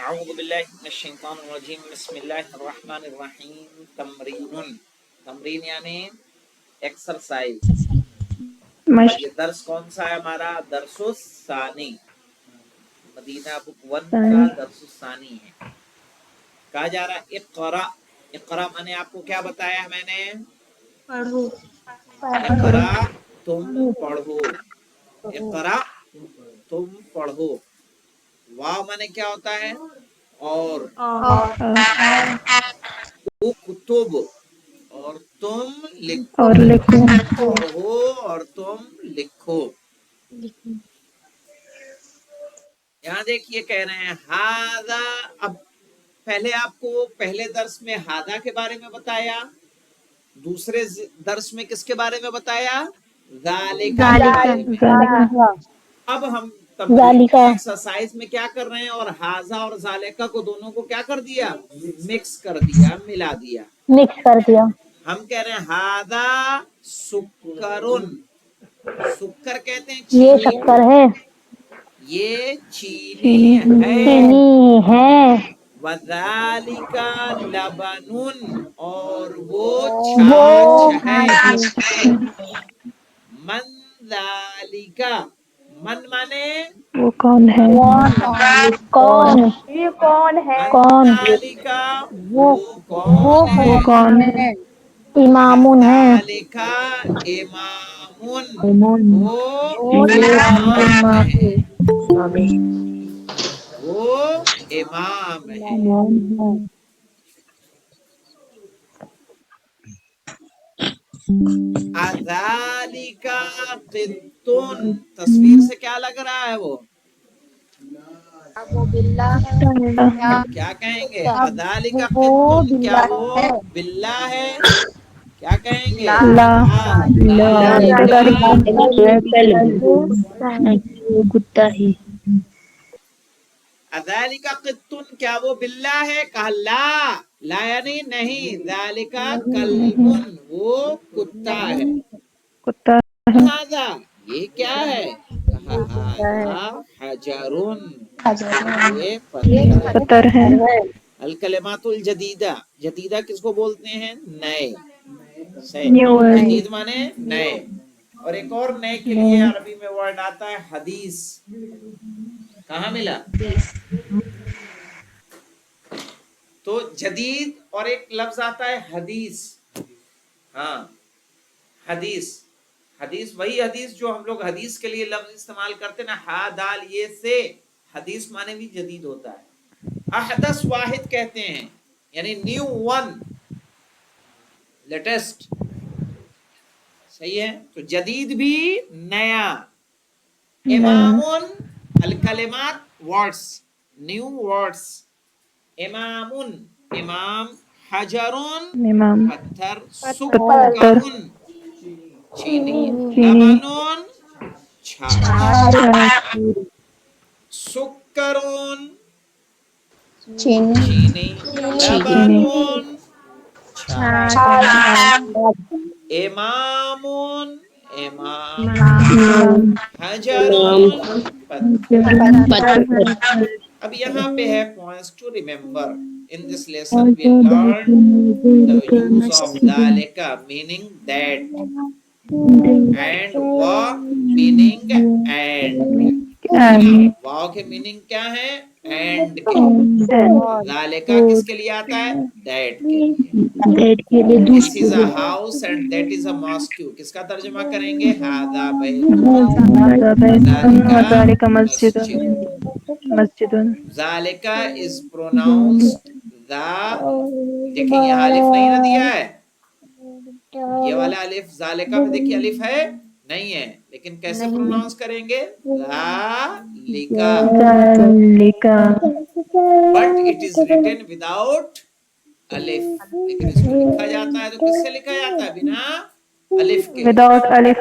اعوذ باللہ من الشیطان الرجیم بسم اللہ الرحمن الرحیم تمرین یعنی ایکسرسائز. اور یہ درس کون سا ہے ہمارا؟ درس الثانی، مدینہ بک 1 کا درس الثانی ہے. کہا جا رہا ہے اقرا. اقرا میں نے آپ کو کیا بتایا؟ میں نے پڑھو. اقرا تم پڑھو. اقرا تم پڑھو. واو میں نے کیا ہوتا ہے؟ اور کتب اور تم لکھو. پڑھو اور تم لکھو. یہاں دیکھیے کہہ رہے ہیں ہاذا. اب پہلے آپ کو پہلے درس میں ہاذا کے بارے میں بتایا، دوسرے درس میں کس کے بارے میں بتایا؟ ذالکا کے بارے میں. اب ہم ایکسرسائز میں کیا کر رہے ہیں؟ اور ہاذا اور ذالکا کو دونوں کو کیا کر دیا؟ مکس کر دیا، ملا دیا. ہم کہہ رہے ہیں ہاذا سکرن. سکر کہتے ہیں چینی. یہ شکر ہے، یہ چینی ہے. وذالک لبن، اور وہ چھاچھ ہے. من ذالک، من مانے وہ کون ہے؟ یہ کون ہے؟ من ذالک وہ وہ کون کون ہے؟ ہے؟ ذالک امامن، وہ امام ہے. وہ امام ہے. اذالک قطن، تصویر سے کیا لگ رہا ہے؟ وہ وہ باللہ ہے. کیا کہیں گے؟ اذالک قطن، کیا وہ باللہ ہے؟ کیا کہیں گے؟ اذالک قطن، کیا وہ باللہ ہے؟ کہا لا. لا یعنی نہیں. ذالک کلبن، وہ کتا ہے. کتا ہاذا یہ کیا ہے؟ کہا ہاذا حجرن، یہ پتھر ہے. الکلمات الجدیدہ. جدیدہ کس کو بولتے ہیں؟ نئے. New word. جدید مانے نئے. اور ایک اور نئے کے لیے عربی میں ورڈ آتا ہے حدیث. کہاں ملا؟ تو جدید اور ایک لفظ آتا ہے حدیث. ہاں حدیث. حدیث وہی حدیث جو ہم لوگ حدیث کے لیے لفظ استعمال کرتے نا، ہا دال یہ سے. حدیث مانے بھی جدید ہوتا ہے. احدث واحد کہتے ہیں، یعنی نیو ون، لیٹسٹ. صحیح ہے. تو جدید بھی نیا. امامن الکلمات ورڈس، نیو ورڈس. امامن امام، حجرون امام پتھر، پتھر، سکرن چینی، لبنون چھاچھ. سکرون چینی، چینی، لبنون چھاچھ. امامون امام، حجرون پتھر. اب یہاں پہ ہے points to remember. In this lesson we learn the use of ذالک meaning that, and wa meaning and. واو کے میننگ کیا ہے؟ اینڈ کے. ذالکا کس کے لیے آتا ہے؟ دیٹ کے لیے. This is a house and that is a mask. کس کا ترجمہ کریں گے؟ ھذا بیت وذالک مسجد، مسجد. مسجد. ذالکا از پروناؤنسڈ ذا. دیکھیں یہاں الف نہیں نہ دیا ہے، یہ والا الف ذالکا میں دیکھیے الف ہے نہیں ہے، لیکن کیسے پروناؤنس کریں گے؟ ذالکا. But it is written without الف. لیکن اس کو لکھا جاتا ہے تو کس سے لکھا جاتا ہے؟ بنا الف کے. وداؤٹ الف.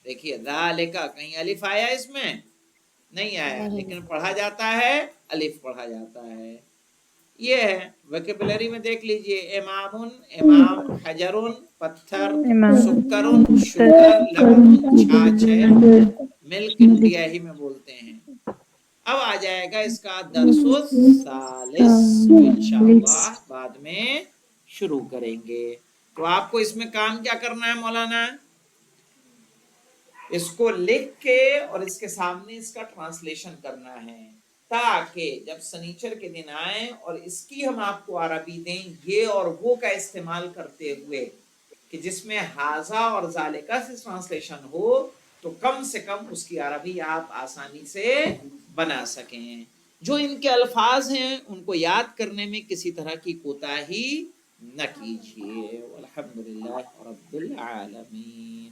دیکھیے ذالکا، کہیں الف آیا اس میں؟ نہیں آیا، لیکن پڑھا جاتا ہے، الف پڑھا جاتا ہے. یہ ہے ویکیبلری میں دیکھ لیجئے. امامن امام، حجرن پتھر، سکرن شوگر، لبن چھاچھ ہے. ملک انڈیا ہی میں بولتے ہیں. اب آ جائے گا اس کا درس الثالث جو انشاءاللہ بعد میں شروع کریں گے. تو آپ کو اس میں کام کیا کرنا ہے مولانا؟ اس کو لکھ کے اور اس کے سامنے اس کا ٹرانسلیشن کرنا ہے، تاکہ جب سنیچر کے دن آئیں اور اس کی ہم آپ کو عربی دیں، یہ اور وہ کا استعمال کرتے ہوئے کہ جس میں ہاذا اور ذالکہ سے ٹرانسلیشن ہو، تو کم سے کم اس کی عربی آپ آسانی سے بنا سکیں. جو ان کے الفاظ ہیں ان کو یاد کرنے میں کسی طرح کی کوتاہی نہ کیجیے. والحمدللہ رب العالمین.